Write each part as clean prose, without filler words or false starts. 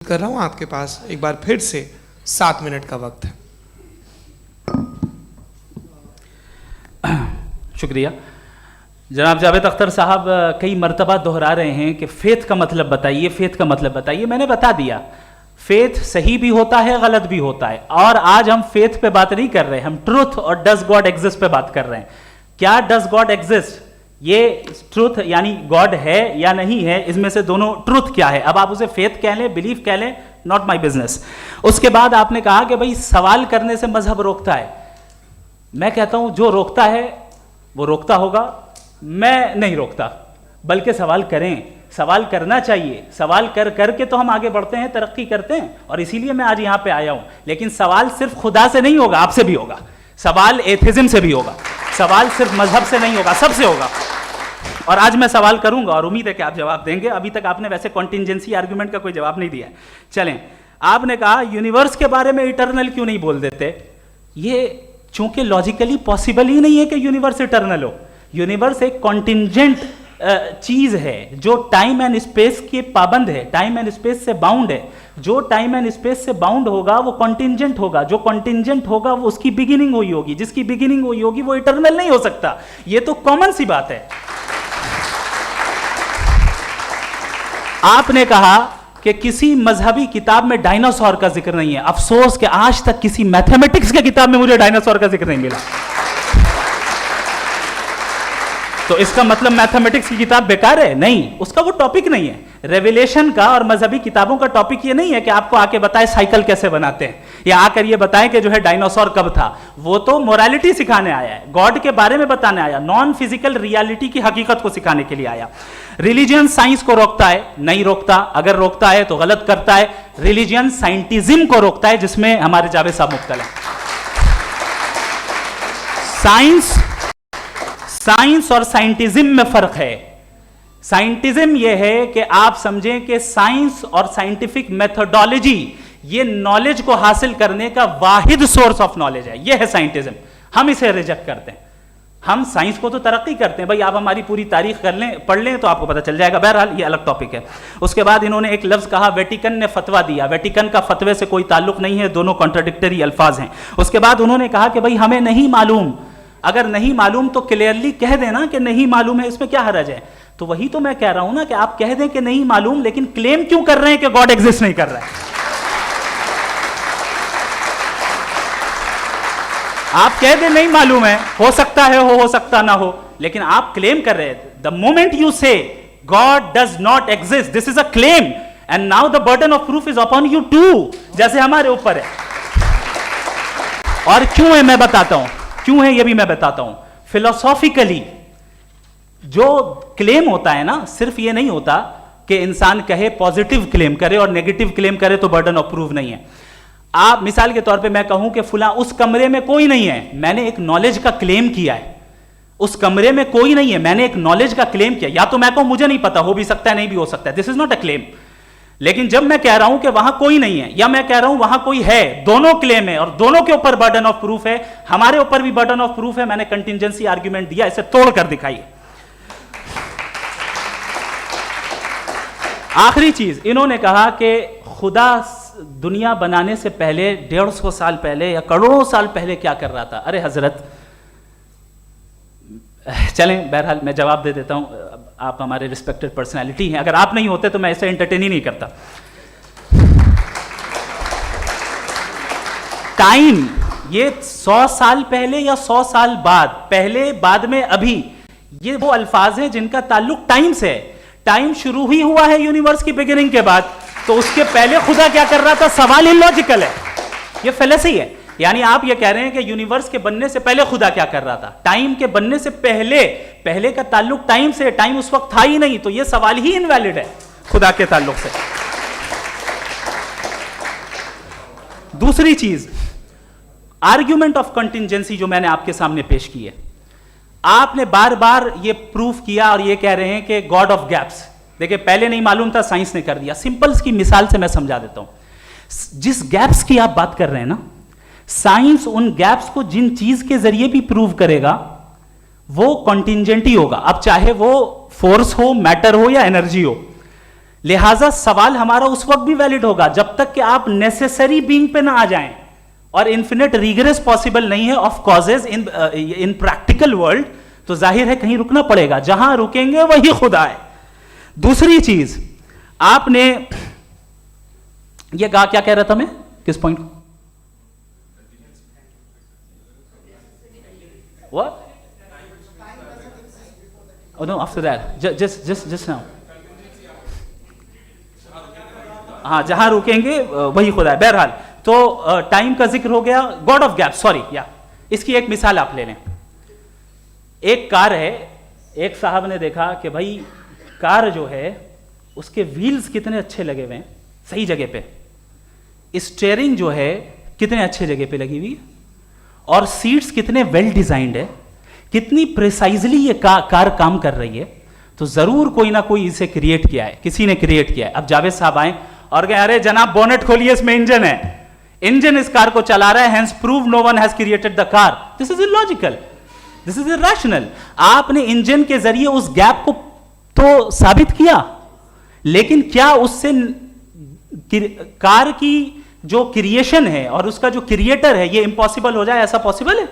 कर रहा हूं आपके पास एक बार फिर से 7 मिनट का वक्त है। शुक्रिया जनाब जावेद अख्तर साहब, कई मर्तबा दोहरा रहे हैं कि फेथ का मतलब बताइए, फेथ का मतलब बताइए। मैंने बता दिया, फेथ सही भी होता है, गलत भी होता है। और आज हम फेथ पे बात नहीं कर रहे, हम ट्रुथ और डज गॉड एग्जिस्ट पे बात कर रहे हैं। क्या डज गॉड एग्जिस्ट, ये ट्रुथ यानी गॉड है या नहीं है, इसमें से दोनों ट्रुथ क्या है। अब आप उसे फेथ कह लें, बिलीफ कह लें, नॉट माई बिजनेस। उसके बाद आपने कहा कि भाई सवाल करने से मजहब रोकता है। मैं कहता हूं जो रोकता है वो रोकता होगा, मैं नहीं रोकता, बल्कि सवाल करें, सवाल करना चाहिए। सवाल कर करके तो हम आगे बढ़ते हैं, तरक्की करते हैं, और इसीलिए मैं आज यहां पे आया हूं। लेकिन सवाल सिर्फ खुदा से नहीं होगा, आपसे भी होगा। सवाल एथिज्म से भी होगा, सवाल सिर्फ मजहब से नहीं होगा, सबसे होगा। और आज मैं सवाल करूंगा और उम्मीद है कि आप जवाब देंगे। अभी तक आपने वैसे कॉन्टिंजेंसी आर्गुमेंट का कोई जवाब नहीं दिया है। चलें, आपने कहा यूनिवर्स के बारे में इटर्नल क्यों नहीं बोल देते। ये चूंकि लॉजिकली पॉसिबल ही नहीं है कि यूनिवर्स इटर्नल हो। यूनिवर्स एक कॉन्टिंजेंट चीज है जो टाइम एंड स्पेस के पाबंद है, टाइम एंड स्पेस से बाउंड है। जो टाइम एंड स्पेस से बाउंड होगा वो कॉन्टिंजेंट होगा, जो कॉन्टिंजेंट होगा वो उसकी बिगिनिंग हुई होगी, जिसकी बिगिनिंग हुई होगी वो इटर्नल नहीं हो सकता। ये तो कॉमन सी बात है। आपने कहा कि किसी मजहबी किताब में डायनासोर का जिक्र नहीं है। अफसोस कि आज तक किसी मैथमेटिक्स के किताब में मुझे डायनासोर का जिक्र नहीं मिला। तो इसका मतलब मैथमेटिक्स की किताब बेकार है? नहीं, उसका वो टॉपिक नहीं है। रेवलेशन का और मजहबी किताबों का टॉपिक ये नहीं है कि आपको आके बताए साइकिल कैसे बनाते हैं, या आकर ये बताएं कि जो है डायनासोर कब था। वो तो मोरालिटी सिखाने आया है, गॉड के बारे में बताने आया, नॉन फिजिकल रियलिटी की हकीकत को सिखाने के लिए आया। रिलीजियन साइंस को रोकता है? नहीं रोकता। अगर रोकता है तो गलत करता है। रिलीजियन साइंटिज्म को रोकता है, जिसमें हमारे जावेद साहब मुब्तला हैं। साइंस और साइंटिज्म में फर्क है। साइंटिज्म यह है कि आप समझें कि साइंस और साइंटिफिक मेथोडोलॉजी ये नॉलेज को हासिल करने का वाहिद सोर्स ऑफ नॉलेज है। यह है साइंटिज्म। हम इसे रिजेक्ट करते हैं। हम साइंस को तो तरक्की करते हैं। भाई आप हमारी पूरी तारीख कर लें, पढ़ लें तो आपको पता चल जाएगा। बहरहाल ये अलग टॉपिक है। उसके बाद इन्होंने एक लफ्ज कहा, वेटिकन ने फतवा दिया। वेटिकन का फतवे से कोई ताल्लुक नहीं है, दोनों कॉन्ट्राडिक्टरी अल्फाज हैं। उसके बाद उन्होंने कहा कि भाई हमें नहीं मालूम। अगर नहीं मालूम तो क्लियरली कह देना कि नहीं मालूम है, इसमें क्या हर्ज है। तो वही तो मैं कह रहा हूं ना कि आप कह दें कि नहीं मालूम, लेकिन क्लेम क्यों कर रहे हैं कि गॉड एग्जिस्ट नहीं कर रहा है। आप कह दें नहीं मालूम है, हो सकता है हो सकता ना हो, लेकिन आप क्लेम कर रहे हैं। The moment you say God does not exist, this is a claim, and now the burden of proof is upon you to, जैसे हमारे ऊपर है। और क्यों है मैं बताता हूं, क्यों है ये भी मैं बताता हूं। फिलोसॉफिकली जो क्लेम होता है ना, सिर्फ ये नहीं होता कि इंसान कहे पॉजिटिव क्लेम करे और नेगेटिव क्लेम करे तो बर्डन ऑफ प्रूफ नहीं है। आप मिसाल के तौर पे मैं कहूं कि फुला उस कमरे में कोई नहीं है, मैंने एक नॉलेज का क्लेम किया है। उस कमरे में कोई नहीं है, मैंने एक नॉलेज का क्लेम किया। या तो मैं कहूं मुझे नहीं पता, हो भी सकता है नहीं भी हो सकता है, this is not a claim. लेकिन जब मैं कह रहा हूं कि वहां कोई नहीं है, या मैं कह रहा हूं वहां कोई है, दोनों क्लेम है और दोनों के ऊपर बर्डन ऑफ प्रूफ है। हमारे ऊपर भी बर्डन ऑफ प्रूफ है। मैंने कंटिंजेंसी आर्ग्यूमेंट दिया, इसे तोड़कर दिखाइए। आखिरी चीज, इन्होंने कहा कि खुदा दुनिया बनाने से पहले 150 साल पहले या करोड़ों साल पहले क्या कर रहा था। अरे हजरत, चलें बहरहाल मैं जवाब दे देता हूं। आप हमारे रिस्पेक्टेड पर्सनैलिटी हैं, अगर आप नहीं होते तो मैं इसे एंटरटेन ही नहीं करता। टाइम, ये 100 साल पहले या 100 साल बाद, पहले बाद में अभी, ये वो अल्फाज हैं जिनका ताल्लुक टाइम से है। टाइम शुरू ही हुआ है यूनिवर्स की बिगिनिंग के बाद, तो उसके पहले खुदा क्या कर रहा था। सवाल इलॉजिकल है, ये फेलेसी है। यानी आप ये कह रहे हैं कि यूनिवर्स के बनने से पहले खुदा क्या कर रहा था। टाइम के बनने से पहले, पहले का ताल्लुक टाइम से, टाइम उस वक्त था ही नहीं, तो ये सवाल ही इनवैलिड है खुदा के ताल्लुक से। दूसरी चीज, आर्ग्यूमेंट ऑफ कंटिंजेंसी जो मैंने आपके सामने पेश की है, आपने बार बार ये प्रूफ किया और ये कह रहे हैं कि गॉड ऑफ गैप्स। देखिए, पहले नहीं मालूम था, साइंस ने कर दिया। सिंपल की मिसाल से मैं समझा देता हूं। जिस गैप्स की आप बात कर रहे हैं ना, साइंस उन गैप्स को जिन चीज के जरिए भी प्रूव करेगा वो कॉन्टिंजेंट ही होगा। अब चाहे वो फोर्स हो, मैटर हो या एनर्जी हो। लिहाजा सवाल हमारा उस वक्त भी वैलिड होगा जब तक कि आप नेसेसरी बीइंग पे ना आ जाएं, और इन्फिनिट रिग्रेस पॉसिबल नहीं है of causes in practical world, तो जाहिर है कहीं रुकना पड़ेगा, जहां रुकेंगे वही खुदा है। दूसरी चीज आपने ये कहा, क्या कह रहा था मैं, किस पॉइंट को? What? Oh no, after that. Just now. हाँ, जहां रुकेंगे वही खुदा है। बहरहाल, तो टाइम का जिक्र हो गया, गॉड ऑफ गैप, सॉरी या इसकी एक मिसाल आप ले लें। एक कार है, एक साहब ने देखा कि भाई कार जो है उसके व्हील्स कितने अच्छे लगे हुए हैं सही जगह पे, स्टीयरिंग जो है कितने अच्छे जगह पे लगी हुई है, और सीट्स कितने वेल डिजाइंड है, कितनी प्रिसाइजली ये कार काम कर रही है, तो जरूर कोई ना कोई इसे क्रिएट किया है, किसी ने क्रिएट किया है। अब जावेद साहब आए और कहे अरे जनाब बोनेट खोलिए, इसमें इंजन है, इंजन इस कार को चला रहा है, hence prove no one has created the car. This is illogical, this is irrational. आपने इंजन के जरिए उस गैप को तो साबित किया, लेकिन क्या उससे कार की जो क्रिएशन है और उसका जो क्रिएटर है ये इम्पॉसिबल हो जाए? ऐसा पॉसिबल है?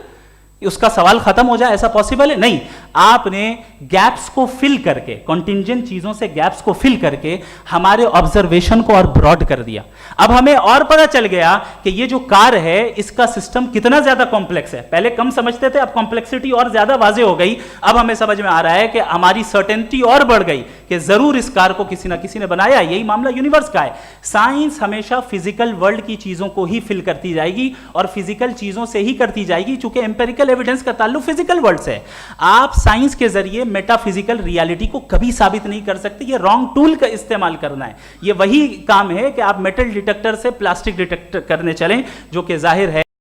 उसका सवाल खत्म हो जाए, ऐसा पॉसिबल है? नहीं। आपने गैप्स को फिल करके, कॉन्टिंजेंट चीजों से गैप्स को फिल करके हमारे ऑब्जर्वेशन को और ब्रॉड कर दिया। अब हमें और पता चल गया कि ये जो कार है इसका सिस्टम कितना ज्यादा कॉम्प्लेक्स है। पहले कम समझते थे, अब कॉम्प्लेक्सिटी और ज्यादा वाजे हो गई। अब हमें समझ में आ रहा है कि हमारी सर्टेनिटी और बढ़ गई कि जरूर इस कार को किसी ना किसी ने बनाया। यही मामला यूनिवर्स का है। साइंस हमेशा फिजिकल वर्ल्ड की चीजों को ही फिल करती जाएगी और फिजिकल चीजों से ही करती जाएगी, चूंकि एम्पेरिकल एविडेंस का ताल्लुक फिजिकल वर्ल्ड से है। आप साइंस के जरिए मेटाफिजिकल रियलिटी को कभी साबित नहीं कर सकते। ये रॉन्ग टूल का इस्तेमाल करना है। ये वही काम है कि आप मेटल डिटेक्टर से प्लास्टिक डिटेक्टर करने चलें, जो कि जाहिर है